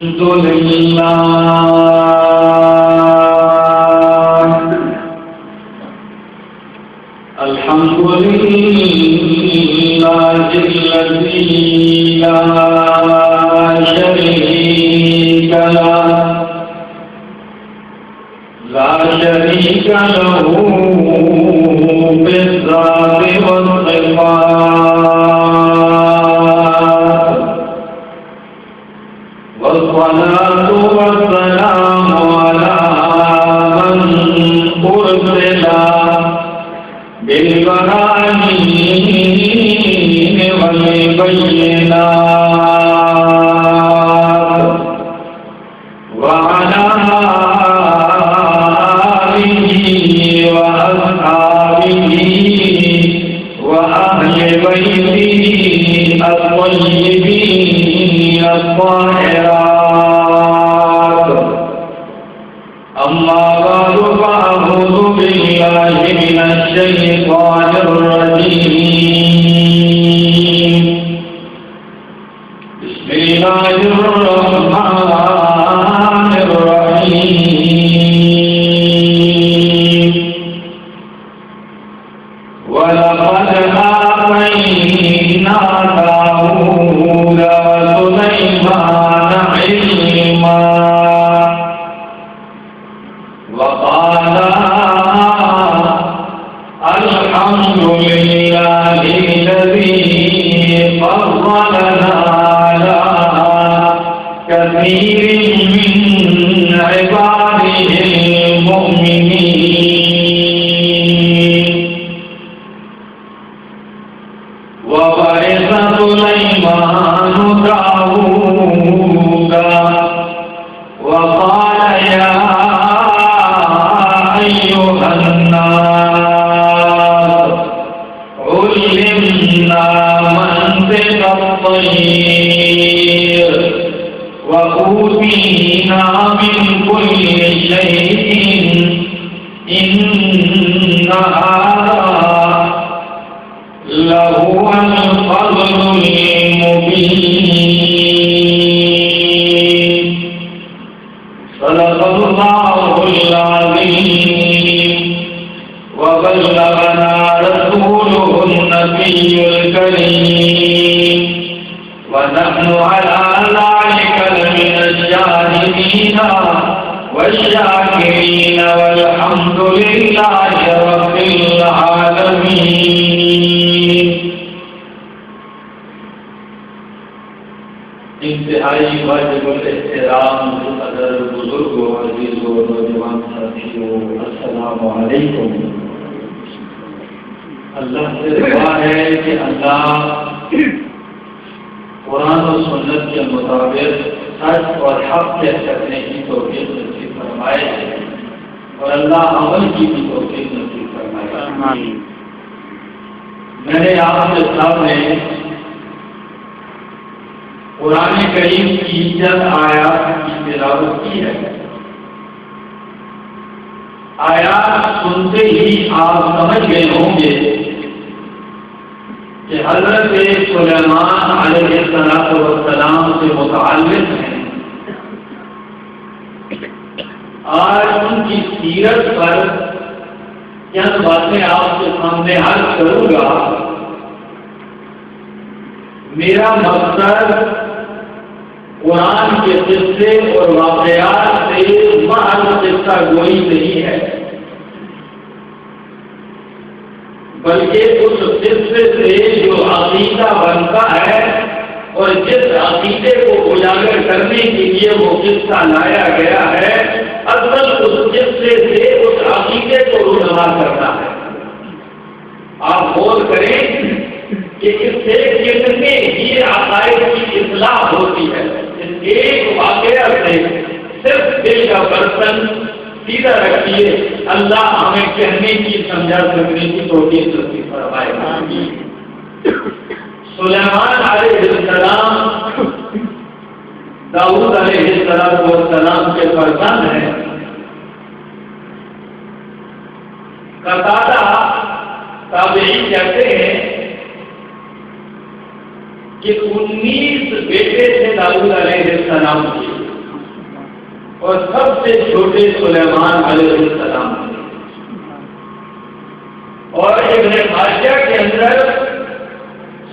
الحمد لله الذي لا شريك له بالذات والصفات والصلاة والسلام على من أرسل بالبراهين والبينات وعلى آله وأصحابه وأهل بيته الطيبين الطاهرات. أما بعد فأعوذ بالله من الشيطان الرجيم. بسم الله الرحمن الرحيم. ولقد آتينا داود وسليمان علما وقالا الحمد لله الذي فضلنا على كثير من عباده المؤمنين. وورث سليمان داود وقال يا أيها الناس علمنا منطق الطير وأوتينا من كل شيء إن هذا لهو الفضل المبين. صدق الله العظيم وبلغنا رسوله النبي الكريم ونحن على ذلك لمن الشاهدين والشاكرين والحمد لله رب العالمين. انتہائی واجب الاحترام قدر بزرگوں عزیزوں نوجوان ساتھیوں السلام علیکم. اللہ سے دعا ہے کہ اللہ قرآن و سنت کے مطابق سچ اور حق کے کرنے کی توفیق نصیب فرمائے اور اللہ عمل کی بھی توفیق نصیب فرمائے. میں نے آپ کے سامنے قرآن کریم کی چند آیات کی تلاوت کی ہے. آیات سنتے ہی آپ سمجھ گئے ہوں گے کہ حضرت سلیمان علیہ السلام سے متعلق ہیں. آج ان کی سیرت پر چند باتیں آپ کے سامنے عرض کروں گا. میرا مقصد قرآن کے قصے اور واقعات سے محض قصہ گوئی نہیں ہے، بلکہ اس قصے سے جو عقیدہ بنتا ہے اور جس عقیدے کو اجاگر کرنے کے لیے وہ قصہ لایا گیا ہے، اصل اس قصے سے اس عقیدے کو رونما کرتا ہے. آپ غور کریں کہ اس سے کتنے ہی عقائد کی اصلاح ہوتی ہے. اس ایک واقعہ سے صرف دل کا برتن سیدھا رکھیے، اللہ ہمیں کہنے کی سمجھا سکنے کی توفیق نصیب فرمائے. سلیمان علیہ السلام داؤد علیہ السلام کے فرزند ہیں. قتادہ تابعی کہتے ہیں کہ 19 بیٹے تھے داؤد علیہ السلام کے. اور سب سے چھوٹے سلیمان علیہ السلام تھے۔ اور ابن ماجہ کے اندر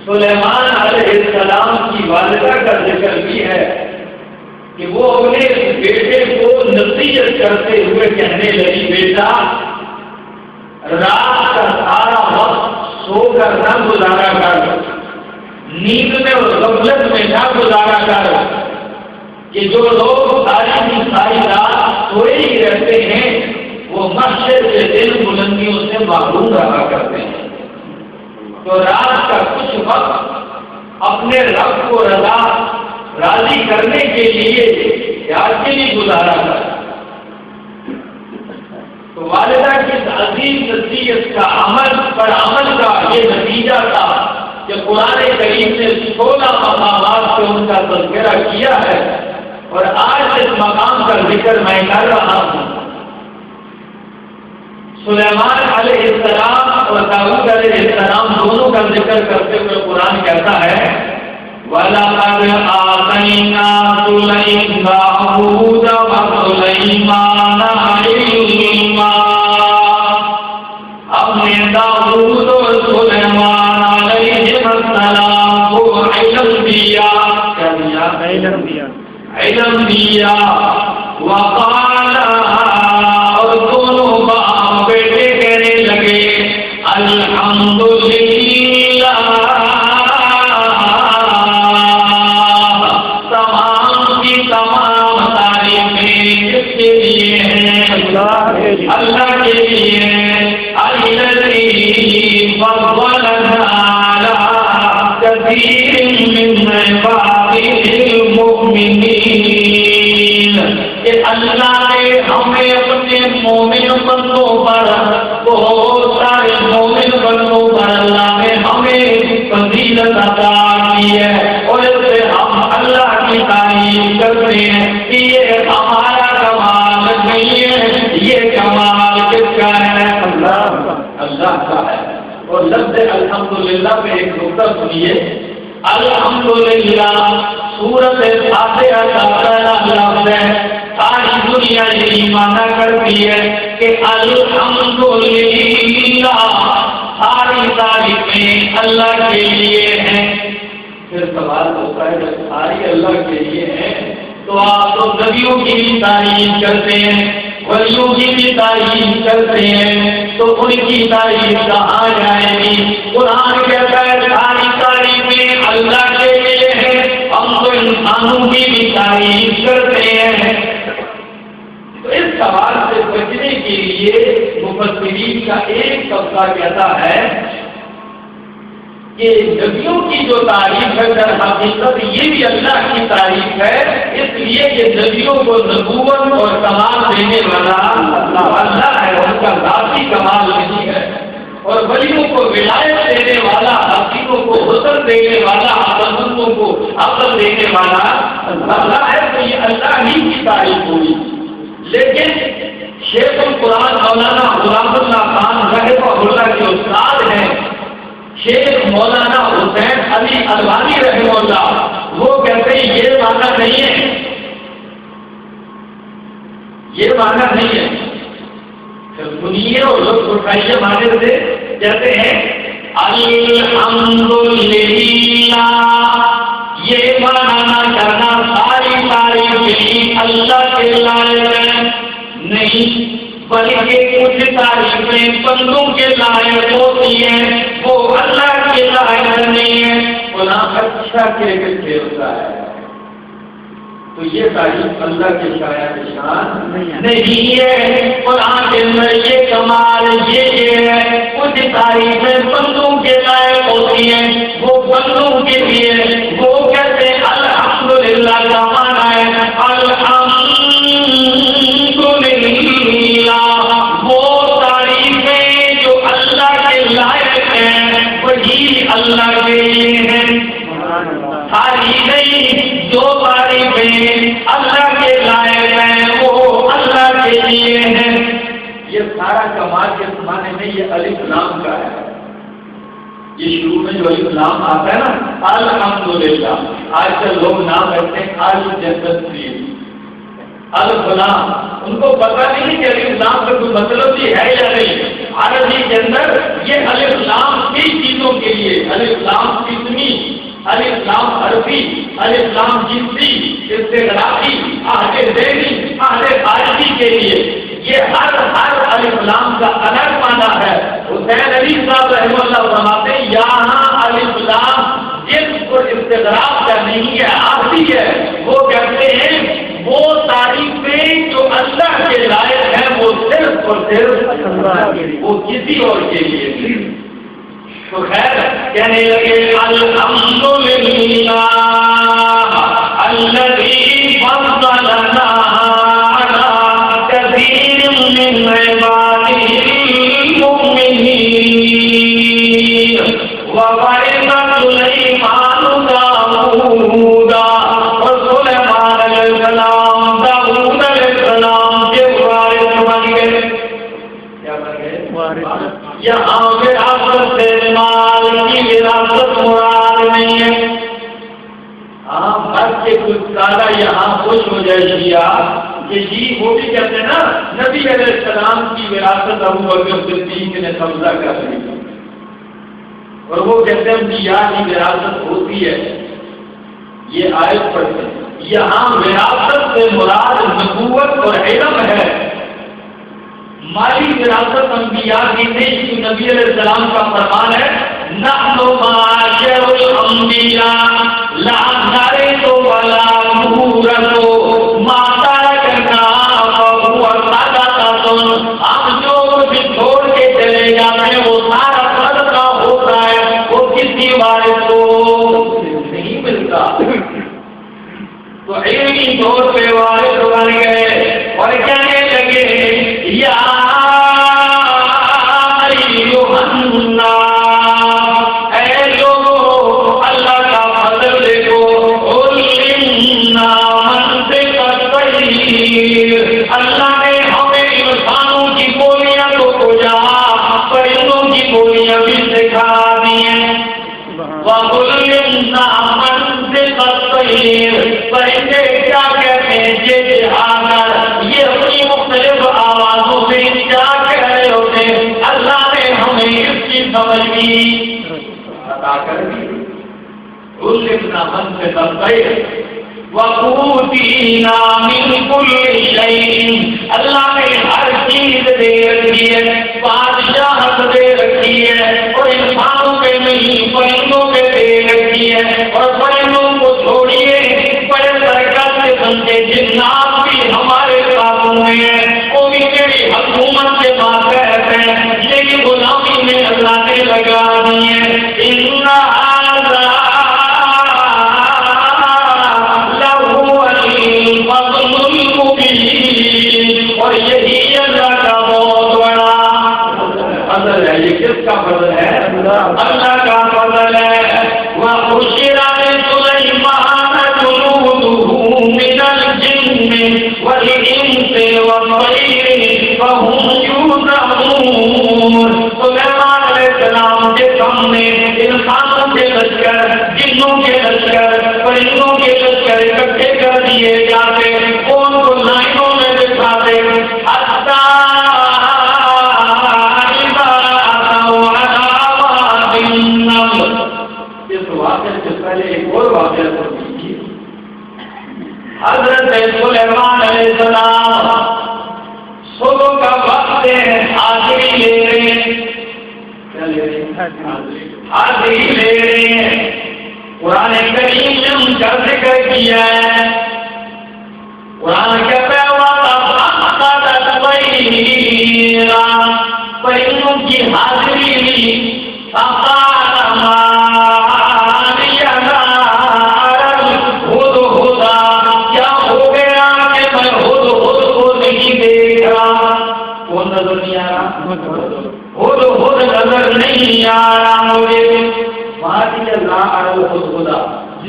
سلیمان علیہ السلام کی والدہ کا ذکر بھی ہے کہ وہ اپنے بیٹے کو نصیحت کرتے ہوئے کہنے لگی، بیٹا رات کا سارا وقت سو کر نہ گزارا کر، نیند میں اور غفلت میں نہ گزارا کر، کہ جو لوگ ساری رات سوئے ہی رہتے ہیں وہ محشر سے دل بلندیوں سے محروم رہا کرتے ہیں۔ تو رات کا کچھ وقت اپنے رب کو راضی کرنے کے لیے کے لیے گزارا تھا۔ تو والدہ کی عظیم نصیحت کا عمل کا یہ نتیجہ تھا کہ قرآن کریم نے 16 مقامات سے ان کا تذکرہ کیا ہے، اور آج اس مقام کا ذکر میں کر رہا ہوں۔ سلیمان علیہ السلام اور داؤد علیہ السلام دونوں کا ذکر کرتے ہوئے قرآن کہتا ہے، وَلَقَدْ آتَيْنَا دَاوُودَ وَسُلَيْمَانَ عِلْمًا، ہم نے داؤد اور سلیمان علیہ السلام کو علم دیا، کیا دیا؟ علم دیا۔ وقال، اور دونوں باپ بیٹے کہنے لگے، الحمدللہ، تمام کی تمام تعریفیں کس کے لیے ہیں؟ اللہ کے لیے۔ الذی فضلنا علی کثیر من عبادہ المؤمنین، کہ اللہ نے ہمیں اپنے مومن بندوں پر، بہت سارے مومن بندوں پر اللہ نے ہمیں فضیلت عطا کی ہے، اور اس سے ہم اللہ کی تعریف کرتے ہیں کہ یہ ہمارا کمال نہیں ہے، یہ کمال کس کا ہے؟ اللہ کا ہے۔ اور لفظ الحمدللہ پہ ایک نقطہ سنیے، الحمدللہ سورۃ فاتحہ کا پہلا لفظ ہے، ساری دنیا یہی مانا کرتی ہے کہ الحمدللہ، ساری تعریفیں اللہ کے لیے ہیں۔ پھر سوال ہوتا ہے جب ساری اللہ کے لیے ہیں تو آپ تو نبیوں کی بھی تعریف کرتے ہیں، ولیوں کی بھی تعریف کرتے ہیں، تو ان کی تعریف کہاں جائے گی؟ قرآن کہتا ہے ساری تعریفیں اللہ کے لیے ہیں، ہم تو انسانوں کی بھی تعریف کرتے ہیں۔ تو اس سوال سے بچنے کے لیے مفسرین کا ایک طبقہ کہتا ہے کہ نبیوں کی جو تعریف ہے در حقیقت یہ بھی اللہ کی تعریف ہے، اس لیے کہ نبیوں کو نبوت اور کمال دینے والا اللہ ہے، ان کا ذاتی کمال نہیں ہے، اور ولیوں کو ولایت دینے والا، حقیقوں کو حسن دینے والا، عقلمندوں کو عقل دینے والا اللہ ہے، تو یہ اللہ ہی کی تعریف ہوئی۔ لیکن شیخ القرآن مولانا غلام اللہ خان رحمہ اللہ کے استاد ہیں شیخ مولانا حسین علی الوانی رحمہ اللہ، وہ کہتے ہیں یہ معنی نہیں ہے، یہ معنی نہیں ہے۔ سنیے اور لوگ اٹھائیے معنی سے، کہتے ہیں الحمدللہ، یہ معنی نہ کرنا ساری تعریفیں اللہ کے لائق نہیں، بلکہ کچھ تعریفیں بندوں کے لائق ہوتی ہیں، وہ اللہ کے لائق نہیں ہے۔ قرآن اچھا کرکٹ کھیلتا ہے تو یہ تعریف اللہ کے شاید شان نہیں ہے۔ قرآن کے اندر یہ کمال یہ ہے، کچھ تعریفیں بندوں کے لائق ہوتی ہیں، وہ بندوں کے لیے، وہ کہتے ہیں الحمدللہ کا معنی ہے وہ تعریفیں جو اللہ کے لائق ہیں وہی اللہ کے لیے ہیں، ساری نہیں جو تعریفیں اللہ کے لائق ہیں وہ اللہ کے لیے ہیں۔ یہ سارا کمال کے زمانے میں یہ الف لام کا ہے، یہ شروع میں جو الف لام آتا ہے نا الحمدللہ، آج کل لوگ نام رکھتے ہیں آج جنت الف لام، ان کو پتہ نہیں کہ الف لام کا کوئی مطلب بھی ہے یا نہیں۔ عربی کے اندر یہ الف لام کئی چیزوں کے لیے، الف لام اسمی، الف لام حرفی، الف لام جنسی، استغراقی، عہد ذہنی، عہد خارجی کے لیے، یہ ہر الف لام کا الگ معنی ہے۔ حسین علی صاحب رحمہ اللہ فرماتے ہیں یہاں الف لام جس کو استغراق کا نہیں ہے، آتی ہے، وہ کہتے ہیں وہ تعریفیں جو اللہ کے لائق ہیں وہ صرف اور صرف اللہ کے لیے، وہ کسی اور کے لیے نہیں۔ تو خیر کہنے لگے الحمدللہ الذی فضلنا علی کثیر من عبادہ المؤمنین وورث سلیمان داؤد وسلیمان علیہ السلام داؤد علیہ السلام کے وارث بن گئے۔ کیا بن گئے؟ یہاں وراثت سے مال کی وراثت مراد نہیں ہے۔ ہاں بس کے کچھ سارا یہاں خوش ہو جائے شیعہ کہ جی وہ بھی کہتے ہیں نا نبی علیہ السلام کی وراثت ابو بکر صدیق نے قبضہ کر لی، اور وہ کہتے ہیں انبیاء کی وراثت ہوتی ہے۔ یہ آیت پڑھتے ہیں یہاں وراثت سے مراد نبوت اور علم ہے، مالی وراثت انبیاء کی نہیں۔ نبی علیہ السلام کا فرمان ہے نحن معاشر الانبیاء لا نرث ولا نورث ما ترکنا فهو صدقۃ، ہم جو کچھ چھوڑ کے چلے جاتے ہیں وہ سارا صدقہ ہوتا ہے، وہ کسی وارث کو نہیں ملتا۔ تو علمی طور پہ وارث بن گئے اور کہنے لگے یا ایھا الناس، اے لوگوں اللہ کا فضل دیکھو، قل انا منطق الطیر، اللہ نے ہمیں انسانوں کی بولیاں تو کجا پرندوں کی بولیاں بھی سکھا دی ہیں۔ وَقُلْ إِنَّا مَنْطِقَ الطَّيْرِ، پرندے کیا کہتے ہیں یہ جہاں یہ اپنی مختلف آوازوں سے کیا کہہ رہے ہوتے ہیں، اللہ نے ہمیں اس کی سمجھ بھی عطا کر دی۔ قُلْ إِنَّا مَنْطِقَ الطَّيْرِ وَأُوتِينَا مِنْ كُلِّ شَيْءٍ، اللہ نے ہر چیز دے رکھی ہے، بادشاہت دے رکھی ہے، اور انسانوں کے نہیں پرندوں کے دے رکھی ہے، اور پرندوں کو چھوڑیے بڑے برکت سے بنتے جنات بھی ہمارے قابو میں ہیں، وہ بھی میری حکومت کے ماتحت ہیں، لیکن غلامی میں اللہ نے لگا دی ہے۔ اور یہی اللہ کا بہت بڑا فضل ہے۔ یہ کس کا فضل ہے؟ اللہ کا فضل ہے۔ وَحُشِرَ لِسُلَيْمَانَ جُنُودُهُ مِنَ الْجِنِّ وَالْإِنسِ وَالطَّيْرِ فَهُمْ يُوزَعُونَ، سلیمان علیہ السلام کے سامنے انسانوں کے لشکر، جنوں کے لشکر، پرندوں کے لشکر اکٹھے کر دیے جاتے، ان کو لائنوں میں بٹھاتے، اس واقعے سے پہلے ایک اور واقعہ سنیے۔ حضرت سلیمان علیہ السلام صبح کا وقت ہے، حاضری لے رہے ہیں، کیا لے رہے ہیں؟ حاضری لے رہے ہیں۔ قرآن کریم نے ان کا ذکر کیا ہے، قرآن کہتا ہے پرندوں کی حاضری لی، کیا ہو گیا کہ میں ہد کو نہیں دیکھ رہا؟ کون نظر نہیں آ رہا؟ ہد نظر نہیں آ رہا مجھے۔ خدا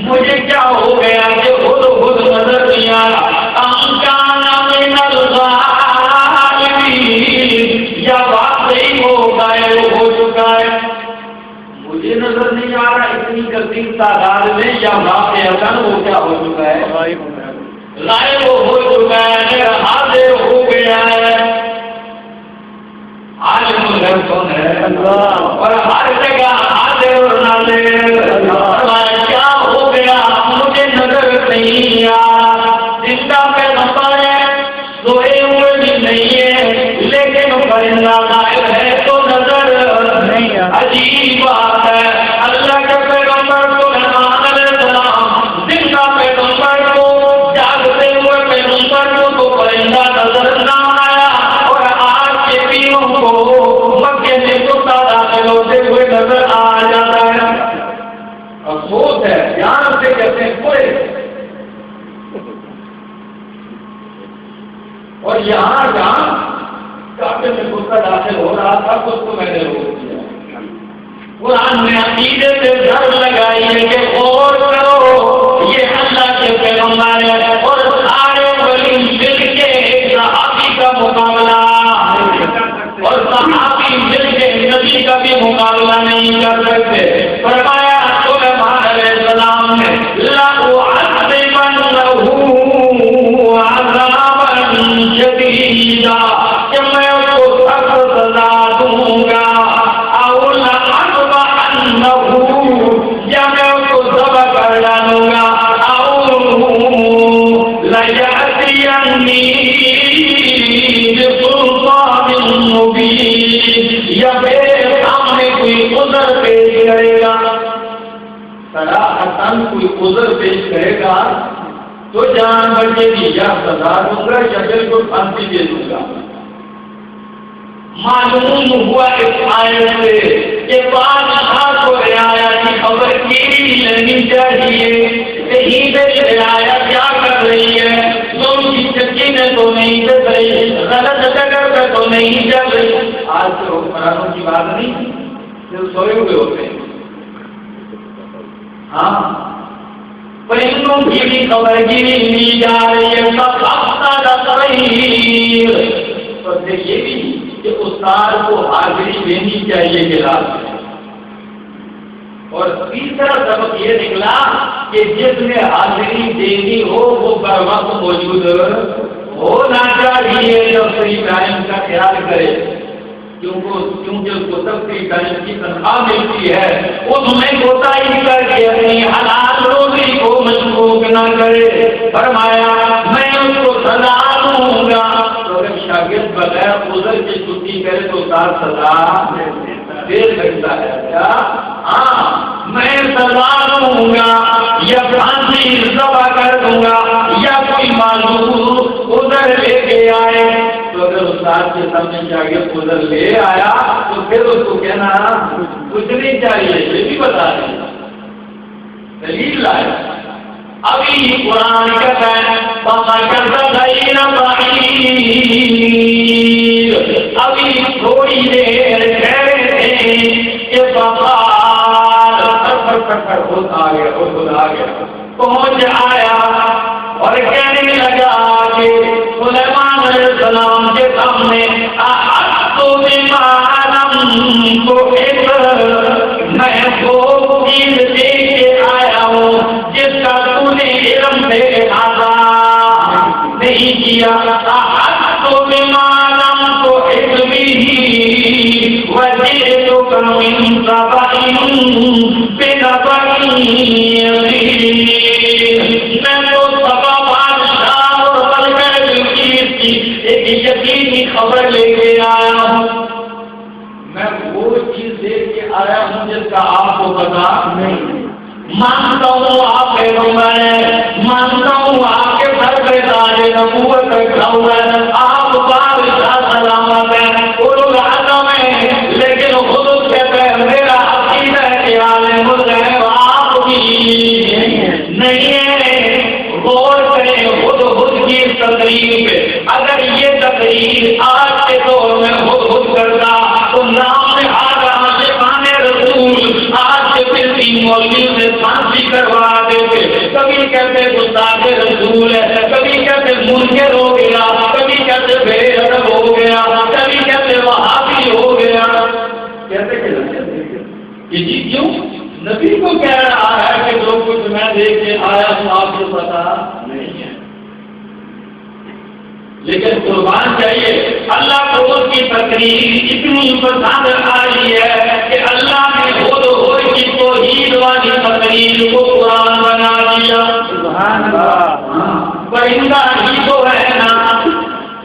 مجھے کیا ہو گیا کہ ہد نظر نہیں آ رہا؟ یا واقعی ہو گئے ہو چکا ہے، مجھے نظر نہیں آ رہا اتنی کثیر تعداد میں، یا واقعہ وہ کیا ہو چکا ہے؟ غائب ہو چکا ہے۔ اور ہر جگہ آدھے اور نالے کیا ہو گیا مجھے نظر نہیں آیا، زندہ پیغمبر ہے سوئے ہوئے بھی نہیں ہے لیکن پرندہ غائب ہے تو نظر نہیں آیا۔ عجیب بات ہے، اللہ کے پیغمبر کو علیہ السلام زندہ پیغمبر کو جاگتے ہوئے پیغمبر کو تو پرندہ نظر نہ آیا، اور آج کے پیروں کو مکے سے کتا داخل ہوتے ہوئے نظر آ جاتا ہے۔ افسوس ہے، دھیان سے کہتے ہیں کوئی، اور یہاں جہاں کعبے میں کتا داخل ہو رہا تھا اس کو میں نے روک دیا۔ قرآن میں عقیدے سے ڈر لگائی ہے کہ غور کرو یہ اللہ کے پیغمبر ہے، اور سارے ولی مل کے ایک صحابی کا مقابلہ، اور صحابی مل کے نبی کا بھی مقابلہ نہیں کر سکتے۔ فرمایا سلیمان علیہ السلام نے لَأُعَذِّبَنَّهُ عَذَابًا شَدِيدًا، کہ میں اس کو سخت سزا دوں گا، یا میں اس کو ذبح کر ڈالوں گا، یا میرے سامنے کوئی عذر پیش کرے گا، صراحتاً کوئی عذر پیش کرے گا تو جان بچے گی، یا سزا دوں گا یا بالکل پھانسی دے دوں گا۔ معلوم ہوا اس آیت سے کہ بادشاہ کو رعایا کی خبر کی لینی چاہیے، کہیں پہ رعایا کیا کر رہی ہے، لوگ کی چکینیں تو نہیں چل رہی، غلط جگہ پہ تو نہیں چل رہی۔ آج کے حکمرانوں کی بات نہیں، جو سوئے ہوئے ہوتے ہیں، ہاں پرندوں کی بھی خبر گیری لی جا رہی ہے، سب ہفتہ تغیر، اور دیکھیے بھی کہ استاد کو حاضری دینی چاہیے کلاس میں۔ اور تیسرا سبق یہ نکلا کہ جس نے حاضری دینی ہو وہ بر وقت موجود ہونا چاہیے، تفریح ٹائم کا خیال کرے، کیونکہ اس کو تفریح ٹائم کی تنخواہ ملتی ہے، اس میں کوتاہی کر کے اپنی حلال روزی کو مشکوک نہ کرے۔ فرمایا میں اس کو سزا دوں گا، شاگرد بغیر عذر کی چھٹی کرے تو سال سزا دے سکتا ہے کیا؟ ہاں میں سزا دوں گا، یا پھانسی ذبح کر دوں گا، یا کوئی معذور عذر لے کے آئے تو اگر استاد کے سامنے شاگرد عذر لے آیا تو پھر اس کو کہنا کچھ نہیں چاہیے، یہ بھی بتا دیں دلیل لائے۔ ابھی قرآن کہتا ہے ابھی تھوڑی دیر ٹھہرے کہ آ گیا پہنچ آیا اور کہنے لگا کہ سلیمان علیہ السلام کے سامنے میں وہ چیز دے کے آیا ہوں جس کا تو نے علم سے احاطہ نہیں کیا، تو بیمارم تو علمی وجہ تو کمین سبعین بنبعین میں تو سبا بادشاہ اور بلکہ بلقیس کی ایک یقینی خبر لے کے آیا ہوں، میں وہ چیز دے کے آیا ہوں جس کا آپ کو پتا نہیں۔ مانتا ہوں آپ پیغمبر ہیں، مانتا ہوں آپ کے گھر پہ تاج نبوت رکھا ہوا ہے، آپ بادشاہ سلامت ہیں، علو العظم ہیں، لیکن خود اس کہتے ہیں میرا عقیدہ ہے کہ عالم الغیب آپ بھی نہیں ہے۔ غور کریں خود کی تقریر پہ، اگر یہ تقریر آج کے دور میں خود کرتا تو نام میں رسول آج کے پھر مولوی سے پھانسی کروا دیتے، کبھی کہتے گستاخ رسول ہے، کبھی کہتے منکر ہو گیا، کبھی کہتے بے ادب ہو گیا، کبھی کہتے وہابی ہو گیا، کہتے کہ جی کیوں؟ نبی کو کہہ رہا ہے کہ جو کچھ میں دیکھ کے آیا ہوں آپ کو پتا نہیں ہے، لیکن قربان چاہیے اللہ کو اس کی تقریر اتنی پسند آئی ہے کہ اللہ نے خود کی توحید والی تقریر کو قرآن بنا دیا. سبحان اللہ. پرندہ ہی تو ہے نا،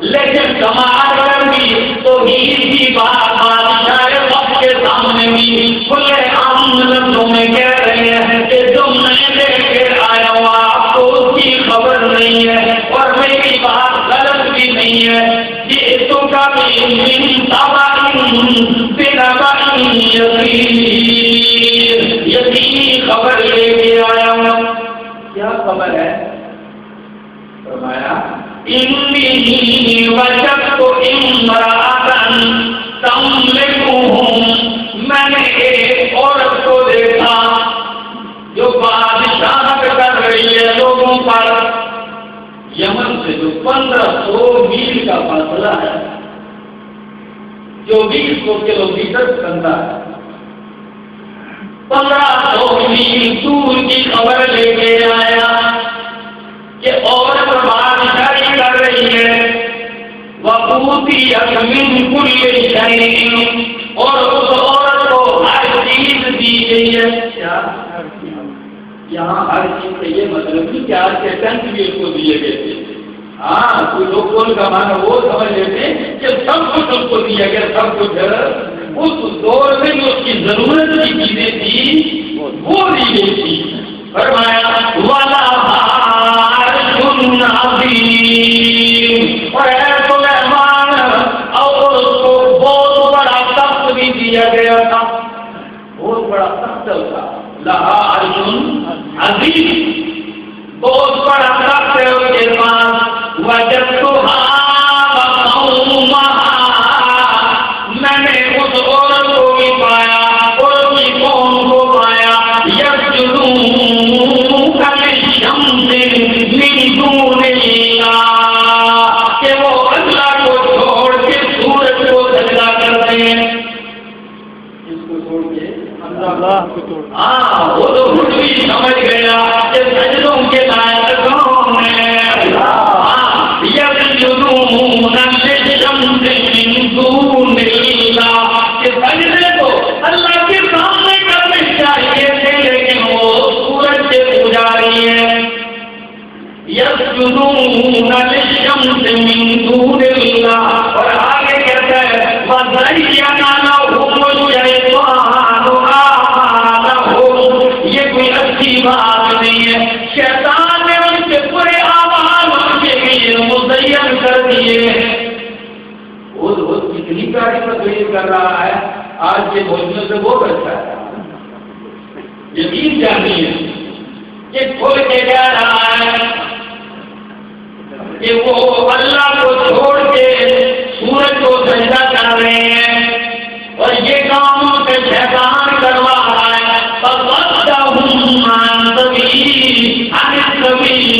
لیکن کمال کر بھی توحید کی بات بادشاہ وقت کے سامنے بھی کھلے عام لفظوں میں کہہ رہے ہیں کہ جو میں دیکھ کے آیا ہوں آپ کو اس کی خبر نہیں ہے اور میری بات غلط بھی نہیں ہے. یہ تو کا بھی یقینی خبر لے کے آیا ہوں. کیا خبر ہے؟ فرمایا انی وجدت امرأۃ تملکہم، میں نے ایک عورت کو دیکھا جو بادشاہت کر رہی ہے لوگوں پر. یمن سے جو 1500 میل کا فاصلہ ہے، 2400 کلو میٹر بنتا ہے، 1500 میل دور کی خبر لے کے آیا کہ عورت بادشاہی کر رہی ہے. وَأُوتِيَتْ مِن كُلِّ شَيْءٍ، اور اس عورت کو ہر چیز دی گئی ہے. یہاں ہر چیز کا یہ مطلب نہیں کہ آج کے ٹینٹ بھی اس کو دیے گئے تھے. ہاں کوئی لوگ کون کا مانا وہ سمجھ لیتے ہیں کہ سب کچھ اس کو دیا گیا. سب کچھ اس دور میں جو اس کی ضرورت کی چیزیں تھی وہ دی گئی تھی. فرمایا والا اور اے سلیمان، اور اس کو بہت بڑا تخت بھی دیا گیا تھا. بہت بڑا تخت تھا. لہا عرش عظیم، بہت بڑا تخت ہے اس کے پاس. وجدتھا وقومھا، میں نے اس عورت کو بھی پایا اور اس کی قوم کو پایا. یسجدون للشمس من دون اللہ، کہ وہ اللہ کو چھوڑ کے سورج کو سجدہ کرتے ہیں. اس کو چھوڑ کے اللہ کو چھوڑ. ہاں وہ تو خود بھی سمجھ گیا کہ سجدوں کے لائق کون ہے. یسجدون للشمس من دون اللہ، کہ سجدے تو اللہ کے سامنے کرنے چاہیے تھے لیکن وہ سورج سے پجاری ہے. یسجدون للشمس من دون اللہ، اور آگے کہتا ہے وَزَيَّنَ لَهُمُ الشَّيْطَانُ أَعْمَالَهُمْ، یہ کوئی اچھی بات نہیں ہے. شیطان نے ان کے برے اعمال ان کے لیے مزین کر دیے. وہ کتنی پیاری تقریر کر رہا ہے، آج کے بولنے سے وہ بچتا ہے. یقین جانیے کہ کھل کے کہہ رہا ہے کہ وہ اللہ کو چھوڑ کے سورج کو سجدہ کر رہے ہیں اور یہ کام ان سے شیطان کروا رہا ہے. فَصَدَّهُمْ عَنِ السَّبِيلِ،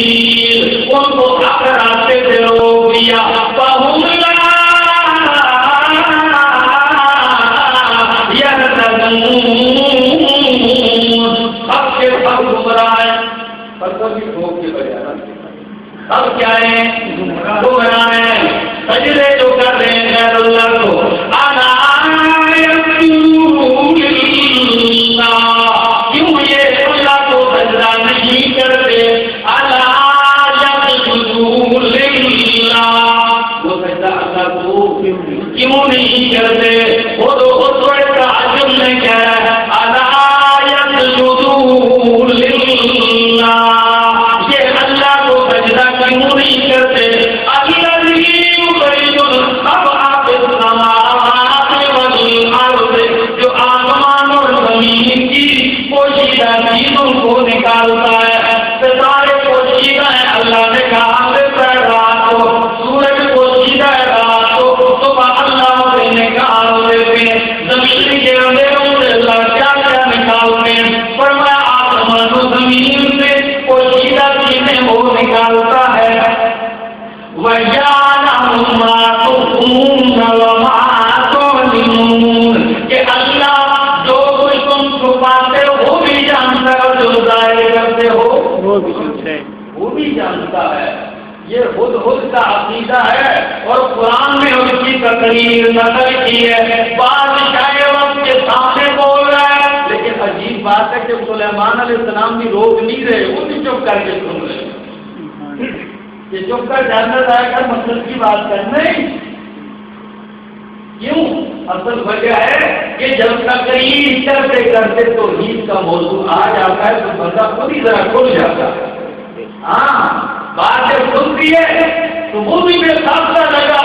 ان کو حق راستے سے روک دیا. فَهُمْ لَا يَهْتَدُونَ، اب کے سب گمراہ ہیں. پر کبھی روک کے بجائے اب کیا ہے؟ گمراہ ہیں. سجدے جو کر رہے ہیں غیر اللہ کو. کیوں یہ اللہ کو سجدہ نہیں کرتے؟ وہ سجدہ اللہ کو کیوں نہیں کرتے؟ وہ تو اس وقت کا عجم نے کہا ہے یہ اللہ کو سجدہ کیوں نہیں کرتے؟ جو آسمان اور زمین کی پوشیدہ چیزوں کو نکالتا ہے. ستارے پوشیدہ ہے، اللہ نے کہا رات کو. سورج پوشیدہ ہے، رات کو صبح اللہ سے نکال دیتے ہیں. زمین کے اندھیروں سے اللہ کیا کیا نکالتے ہیں. فرمایا آسمان و زمین سے پوشیدہ چیزیں وہ نکالتا ہے. وَيَعْلَمُ مَا تُخْفُونَ وَمَا تُعْلِنُونَ، کہ اللہ جو کچھ تم چھپاتے ہو وہ بھی جانتا ہے، جو ظاہر کرتے ہو وہ بھی جانتا ہے. یہ خود کا عقیدہ ہے اور قرآن میں اس کی تقریر نقل کی ہے، بادشاہ وقت کے سامنے بول رہا ہے، لیکن عجیب بات ہے کہ سلیمان علیہ السلام بھی روک نہیں رہے، وہ بھی چپ کر کے سن رہے، یہ چپ کر جانا جائے گا مقصد کی بات کرنا ہی کیوں؟ اصل وجہ ہے کہ جب تقریر کرتے کرتے توحید کا موضوع آ جاتا ہے تو بندہ خود ہی ذرا کھل جاتا ہے۔ ہاں بات جب سنتی ہے تو وہ بھی بے خاصہ لگا